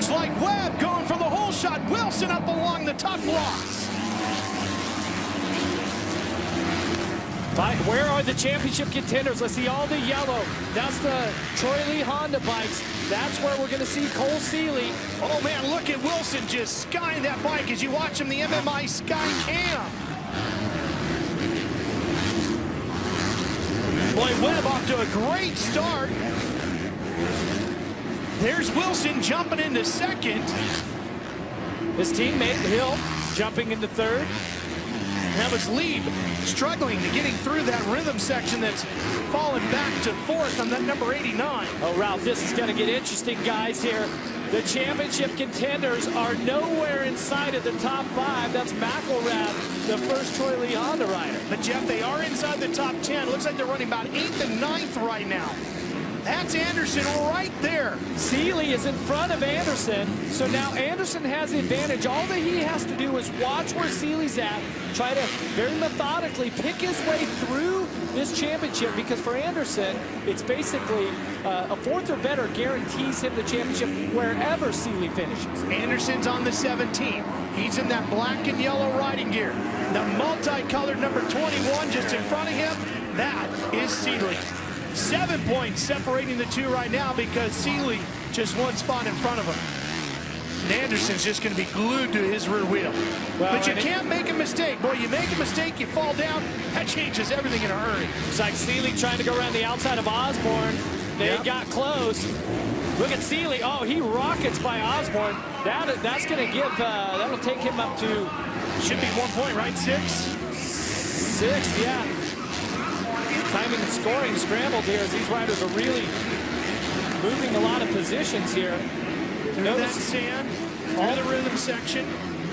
Looks like Webb going for the hole shot. Wilson up along the top blocks. Where are the championship contenders? Let's see all the yellow. That's the Troy Lee Honda bikes. That's where we're going to see Cole Seeley. Oh, man, look at Wilson just skying that bike as you watch him, the MMI Sky Cam. Boy, Webb off to a great start. There's Wilson jumping into second. His teammate, Hill, jumping into third. That was Lieb struggling to getting through that rhythm section that's fallen back to fourth on that number 89. Oh, Ralph, this is going to get interesting, guys, here. The championship contenders are nowhere inside of the top 5. That's McElrath, the first Troy Lee Honda rider. But, Jeff, they are inside the top 10. Looks like they're running about 8th and 9th right now. That's Anderson right there. Seeley is in front of Anderson, so now Anderson has the advantage. All that he has to do is watch where Seeley's at, try to very methodically pick his way through this championship, because for Anderson, it's basically a 4th or better guarantees him the championship wherever Seeley finishes. Anderson's on the 17. He's in that black and yellow riding gear. The multicolored number 21 just in front of him, that is Seeley. 7 points separating the two right now because Seeley just one spot in front of him. And Anderson's just going to be glued to his rear wheel. Well, but you can't make a mistake. Boy, you make a mistake, you fall down, that changes everything in a hurry. It's like Seeley trying to go around the outside of Osborne. They got close. Look at Seeley. Oh, he rockets by Osborne. That's going to give, that'll take him up to... Should be 1 point, right? 6? 6, yeah. Timing and scoring scrambled here as these riders are really moving a lot of positions here. Through that sand, all the rhythm section.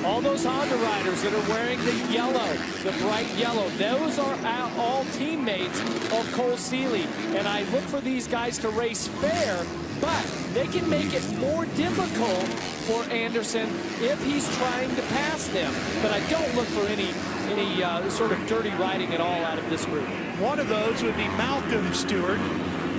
All those Honda riders that are wearing the yellow, the bright yellow, those are all teammates of Cole Seeley. And I look for these guys to race fair, but they can make it more difficult for Anderson if he's trying to pass them. But I don't look for any sort of dirty riding at all out of this group. One of those would be Malcolm Stewart,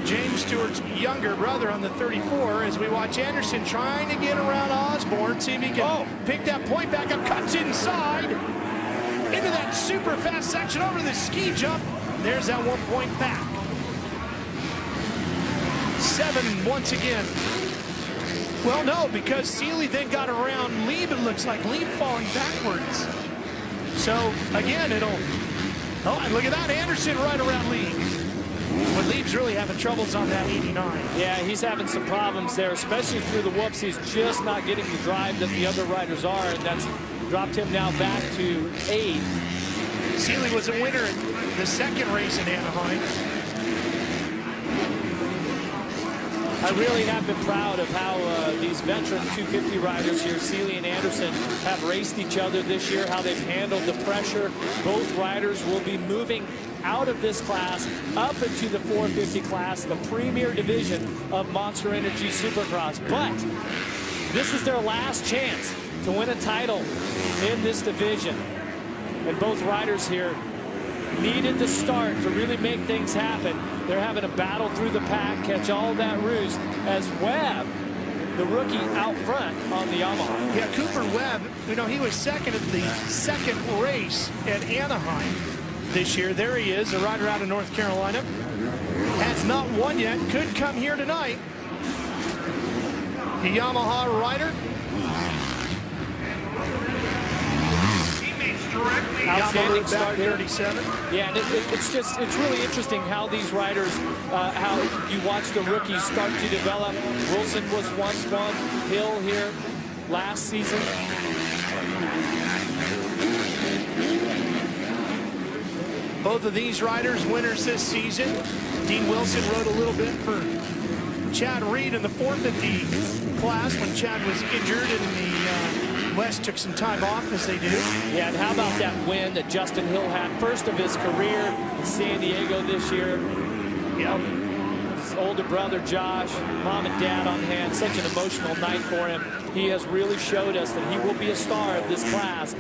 James Stewart's younger brother on the 34, as we watch Anderson trying to get around Osborne, see if he can pick that point back up, cuts inside into that super fast section over the ski jump. There's that 1 point back. 7 once again. Well, no, because Seeley then got around Lieb, it looks like Lieb falling backwards. So, again, oh, and look at that, Anderson right around Lieb. But Lieb's really having troubles on that 89. Yeah, he's having some problems there, especially through the whoops. He's just not getting the drive that the other riders are, and that's dropped him now back to 8. Seeley was a winner in the second race in Anaheim. I really have been proud of how these veteran 250 riders here, Seeley and Anderson, have raced each other this year, how they've handled the pressure. Both riders will be moving out of this class up into the 450 class, the premier division of Monster Energy Supercross. But this is their last chance to win a title in this division. And both riders here needed the start to really make things happen. They're having a battle through the pack, catch all that roost, as Webb, the rookie, out front on the Yamaha. Yeah, Cooper Webb, you know, he was second at the second race at Anaheim this year. There he is, a rider out of North Carolina. Has not won yet, could come here tonight. The Yamaha rider. Outstanding start here. 37. Yeah, and it's really interesting how these riders, how you watch the rookies start to develop. Wilson was once one, Hill here last season. Both of these riders winners this season. Dean Wilson rode a little bit for Chad Reed in the 450 class when Chad was injured and the West took some time off, as they do. Yeah, and how about that win that Justin Hill had, first of his career in San Diego this year. Yeah. His older brother Josh, mom and dad on hand, such an emotional night for him. He has really showed us that he will be a star of this class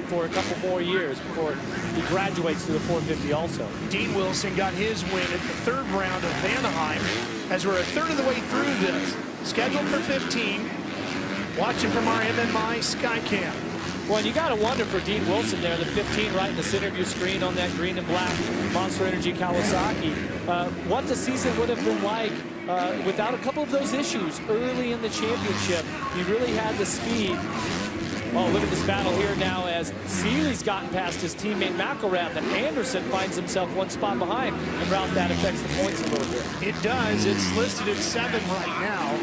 for a couple more years before he graduates to the 450 also. Dean Wilson got his win at the third round of Anaheim, as we're a third of the way through this. Scheduled for 15. Watching from our MMI Skycam. Well, you got to wonder for Dean Wilson there, the 15 right in the center of your screen on that green and black Monster Energy Kawasaki, what the season would have been like without a couple of those issues early in the championship. He really had the speed. Oh, look at this battle here now as Seeley's gotten past his teammate McElrath, and Anderson finds himself one spot behind. And Ralph, that affects the points a little bit. It does. It's listed at 7 right now.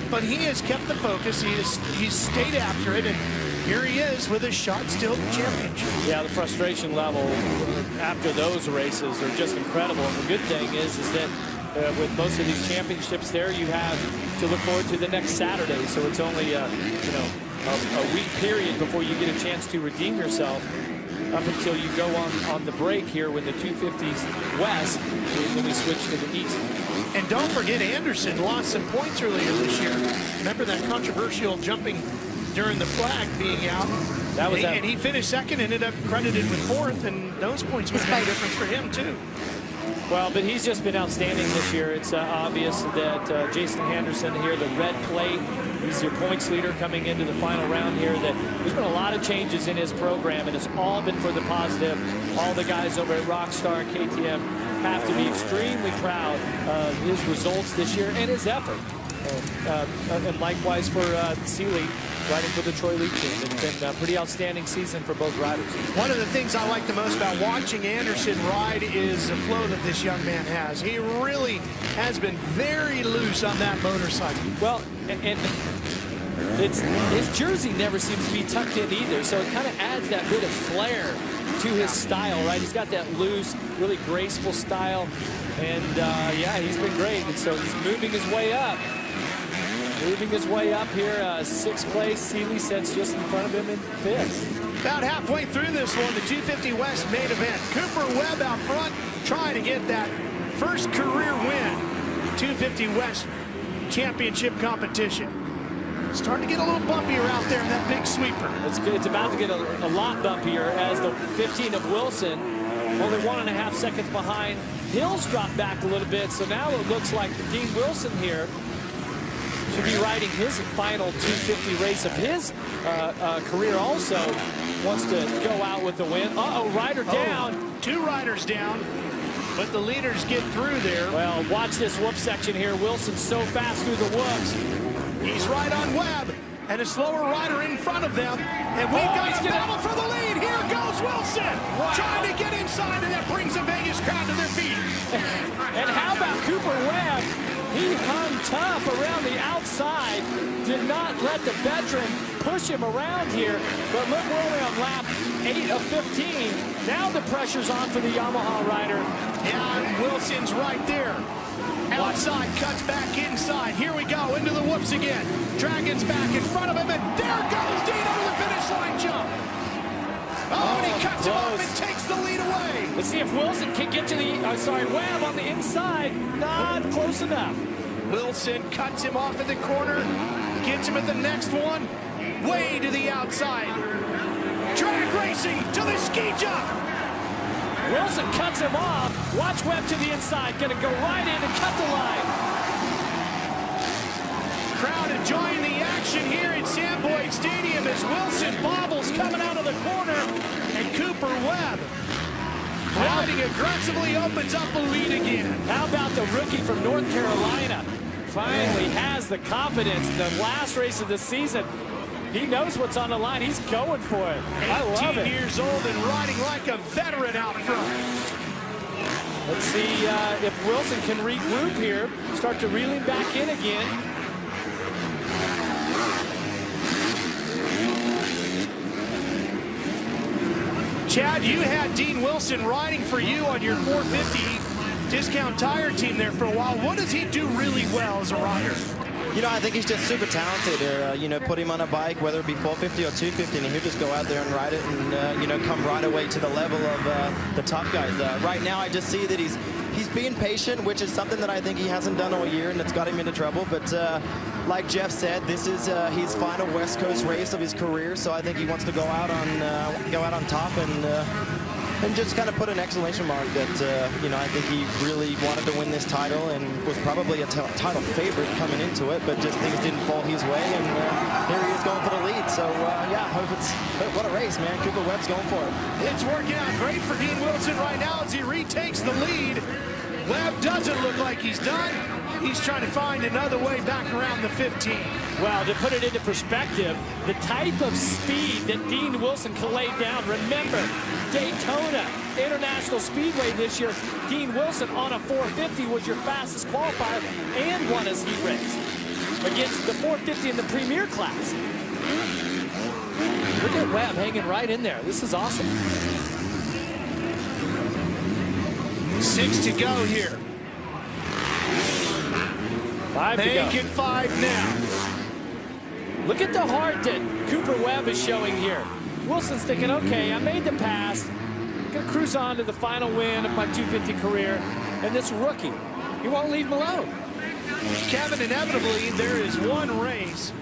But he has kept the focus. He's stayed after it, and here he is with a shot still at the championship. Yeah, the frustration level after those races are just incredible. And the good thing is that with most of these championships there, you have to look forward to the next Saturday. So it's only a week period before you get a chance to redeem yourself up until you go on the break here when the 250s west, when we switch to the east. And don't forget, Anderson lost some points earlier this year. Remember that controversial jumping during the flag being out? That was and he finished second, ended up credited with fourth, and those points would make a difference for him too. Well, but he's just been outstanding this year. It's obvious that Jason Henderson here, the red plate, he's your points leader coming into the final round here. That there's been a lot of changes in his program, and it's all been for the positive. All the guys over at Rockstar and KTM have to be extremely proud of his results this year and his effort. And likewise for Seeley, riding for the Troy League team. It's been a pretty outstanding season for both riders. One of the things I like the most about watching Anderson ride is the flow that this young man has. He really has been very loose on that motorcycle. Well, and his jersey never seems to be tucked in either, so it kind of adds that bit of flair to his style, right? He's got that loose, really graceful style, and yeah, he's been great. And so he's moving his way up. Moving his way up here, 6th place. Seeley sits just in front of him in 5th. About halfway through this one, the 250 West main event. Cooper Webb out front, trying to get that first career win. 250 West championship competition. Starting to get a little bumpier out there in that big sweeper. It's good. It's about to get a lot bumpier as the 15 of Wilson, only 1.5 seconds behind. Hills dropped back a little bit, so now it looks like Dean Wilson here should be riding his final 250 race of his career also. Wants to go out with the win. Uh-oh, rider down. 2 riders down, but the leaders get through there. Well, watch this whoop section here. Wilson's so fast through the whoops. He's right on Webb, and a slower rider in front of them. And we've got a battle for the lead. Here goes Wilson, trying to get inside, and that brings the Vegas crowd to their feet. And how about Cooper Webb? He hung tough around the outside, did not let the veteran push him around here. But look, we're only on lap 8 of 15. Now the pressure's on for the Yamaha rider. Yeah, and Wilson's right there. Outside, cuts back inside. Here we go, into the whoops again. Dragon's back in front of him, and there goes Dean over the finish line jump. Oh, and he cuts him off and takes the lead away. Let's see if Wilson can get to the, Webb on the inside. Not close enough. Wilson cuts him off in the corner, gets him at the next one, way to the outside. Drag racing to the ski jump. Wilson cuts him off. Watch Webb to the inside. Going to go right in and cut the line. Crowd enjoying the action here at Sam Boyd Stadium as Wilson bobbles coming out of the corner, and Cooper Webb riding aggressively opens up the lead again. How about the rookie from North Carolina? Finally has the confidence. The last race of the season. He knows what's on the line. He's going for it. I love it. 18 years old and riding like a veteran out front. Let's see if Wilson can regroup here. Start to reel him back in again. Chad, you had Dean Wilson riding for you on your 450 discount tire team there for a while. What does he do really well as a rider? You know, I think he's just super talented. You know, put him on a bike, whether it be 450 or 250, and he'll just go out there and ride it and, you know, come right away to the level of the top guys. Right now, I just see that he's being patient, which is something that I think he hasn't done all year, and it's got him into trouble. But like Jeff said, this is his final West Coast race of his career, so I think he wants to go out on top and and just kind of put an exclamation mark that, you know, I think he really wanted to win this title and was probably a title favorite coming into it, but just things didn't fall his way, and here he is going for the lead. So, yeah, hope it's, what a race, man. Cooper Webb's going for it. It's working out great for Dean Wilson right now as he retakes the lead. Webb doesn't look like he's done. He's trying to find another way back around the 15. Well, to put it into perspective, the type of speed that Dean Wilson can lay down. Remember, Daytona International Speedway this year, Dean Wilson on a 450 was your fastest qualifier and won his heat race against the 450 in the Premier class. Look at Webb hanging right in there. This is awesome. 6 to go here. 5 to go. Make it 5 now. Look at the heart that Cooper Webb is showing here. Wilson's thinking, okay, I made the pass. I'm going to cruise on to the final win of my 250 career. And this rookie, he won't leave him alone. Kevin, inevitably, there is one race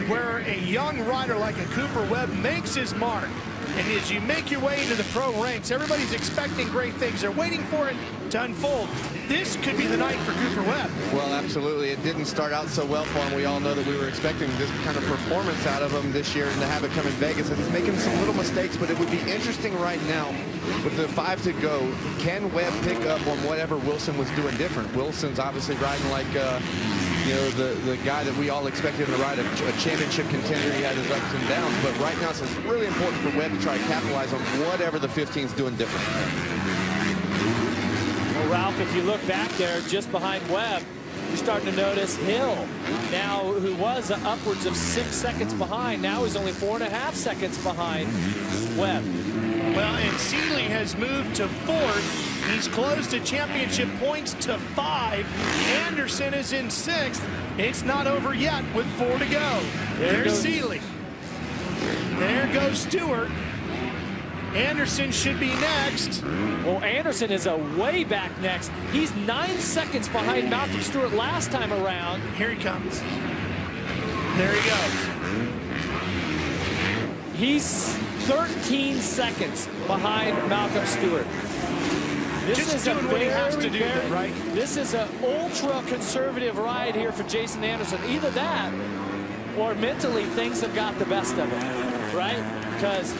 where a young rider like a Cooper Webb makes his mark. And as you make your way into the pro ranks, everybody's expecting great things. They're waiting for it to unfold. This could be the night for Cooper Webb. Well, absolutely. It didn't start out so well for him. We all know that we were expecting this kind of performance out of him this year, and to have it come in Vegas. And he's making some little mistakes, but it would be interesting right now with the 5 to go. Can Webb pick up on whatever Wilson was doing different? Wilson's obviously riding like, you know, the guy that we all expected him to ride, a championship contender. He had his ups and downs, but right now it's really important for Webb to try to capitalize on whatever the 15's doing different. Well, Ralph, if you look back there, just behind Webb, you're starting to notice Hill, now who was upwards of 6 seconds behind, now is only 4.5 seconds behind Webb. Well, and Seeley has moved to 4th. He's closed to championship points to 5. Anderson is in 6th. It's not over yet with 4 to go. There's Seeley. There goes Stewart. Anderson should be next. Well, Anderson is a way back next. He's 9 seconds behind Malcolm Stewart last time around. Here he comes. There he goes. He's 13 seconds behind Malcolm Stewart. Just is doing what he has to do, right? This is an ultra-conservative ride here for Jason Anderson. Either that, or mentally things have got the best of him, right? Because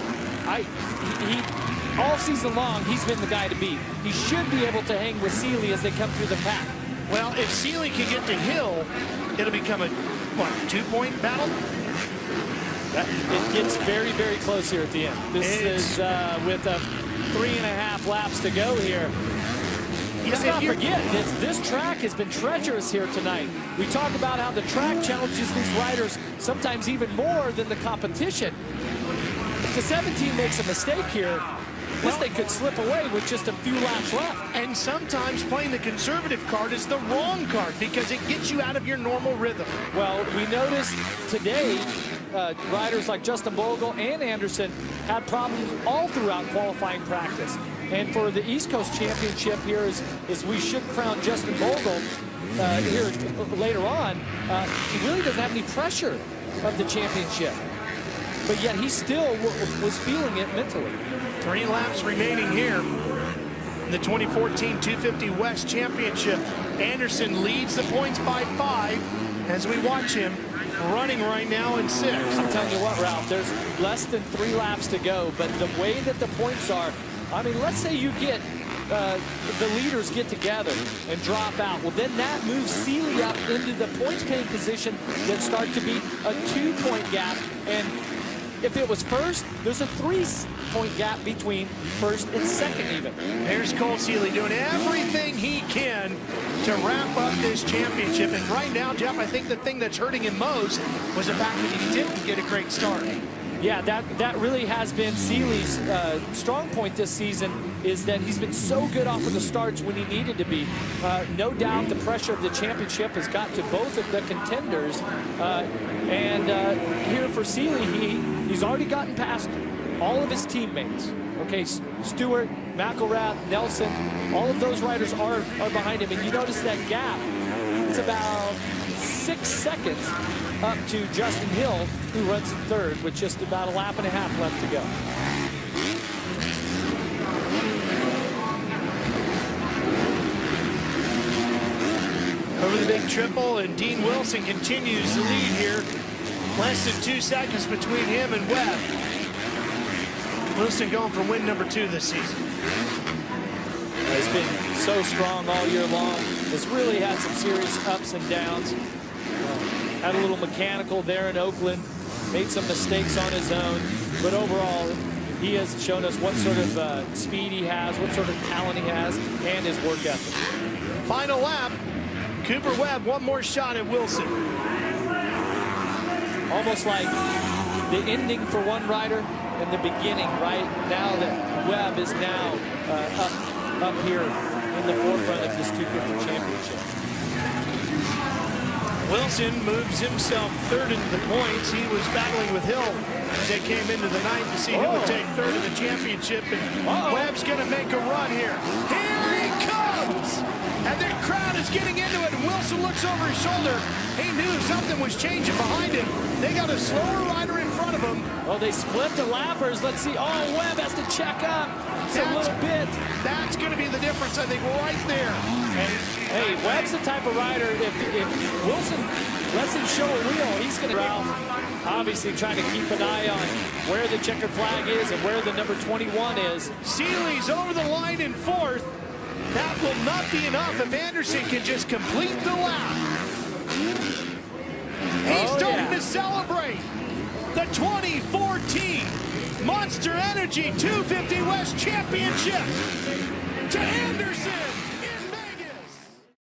all season long, he's been the guy to beat. He should be able to hang with Seeley as they come through the pack. Well, if Seeley can get to Hill, it'll become a, what, 2-point battle? It gets very, very close here at the end. This is with 3.5 laps to go here. Let's not forget, this track has been treacherous here tonight. We talk about how the track challenges these riders sometimes even more than the competition. If the 17 makes a mistake here, this thing could slip away with just a few laps left. And sometimes playing the conservative card is the wrong card because it gets you out of your normal rhythm. Well, we noticed today riders like Justin Bogle and Anderson had problems all throughout qualifying practice. And for the East Coast Championship here, as we should crown Justin Bogle here later on, he really doesn't have any pressure of the championship. But yet he still was feeling it mentally. 3 laps remaining here in the 2014 250 West Championship. Anderson leads the points by 5 as we watch him running right now in 6th. I'm telling you what, Ralph, there's less than 3 laps to go, but the way that the points are, I mean, let's say you get the leaders get together and drop out. Well, then that moves Seeley up into the points paying position that start to be a 2-point gap. And if it was first, there's a 3-point gap between first and second even. There's Cole Seeley doing everything he can to wrap up this championship. And right now, Jeff, I think the thing that's hurting him most was the fact that he didn't get a great start. Yeah, that really has been Seeley's strong point this season, is that he's been so good off of the starts when he needed to be. No doubt the pressure of the championship has got to both of the contenders. Here for Seeley, he's already gotten past all of his teammates. Okay, Stewart, McElrath, Nelson, all of those riders are behind him. And you notice that gap, it's about 6 seconds up to Justin Hill, who runs in 3rd with just about 1.5 laps left to go. Over the big triple, and Dean Wilson continues to lead here. Less than 2 seconds between him and Webb. Wilson going for win number 2 this season. He's been so strong all year long. Has really had some serious ups and downs. Had a little mechanical there in Oakland. Made some mistakes on his own. But overall, he has shown us what sort of speed he has, what sort of talent he has, and his work ethic. Final lap. Cooper Webb, one more shot at Wilson. Almost like the ending for one rider and the beginning, right? Now that Webb is now up here in the forefront of this 250 championship. Wilson moves himself third into the points. He was battling with Hill as they came into the night to see who would take third in the championship. And Webb's going to make a run here. Here he comes! And the crowd is getting into it. And Wilson looks over his shoulder. He knew something was changing behind him. They got a slower rider in front of him. Oh, they split the lappers. Let's see. Oh, Webb has to check up. It's a little bit. That's going to be the difference, I think, right there. And, hey, Webb's the type of rider, if Wilson lets him show a wheel, he's going to Ralph obviously trying to keep an eye on where the checkered flag is and where the number 21 is. Seeley's over the line in fourth. That will not be enough if Anderson can just complete the lap. He's starting to celebrate the 2014 Monster Energy 250 West Championship to Anderson.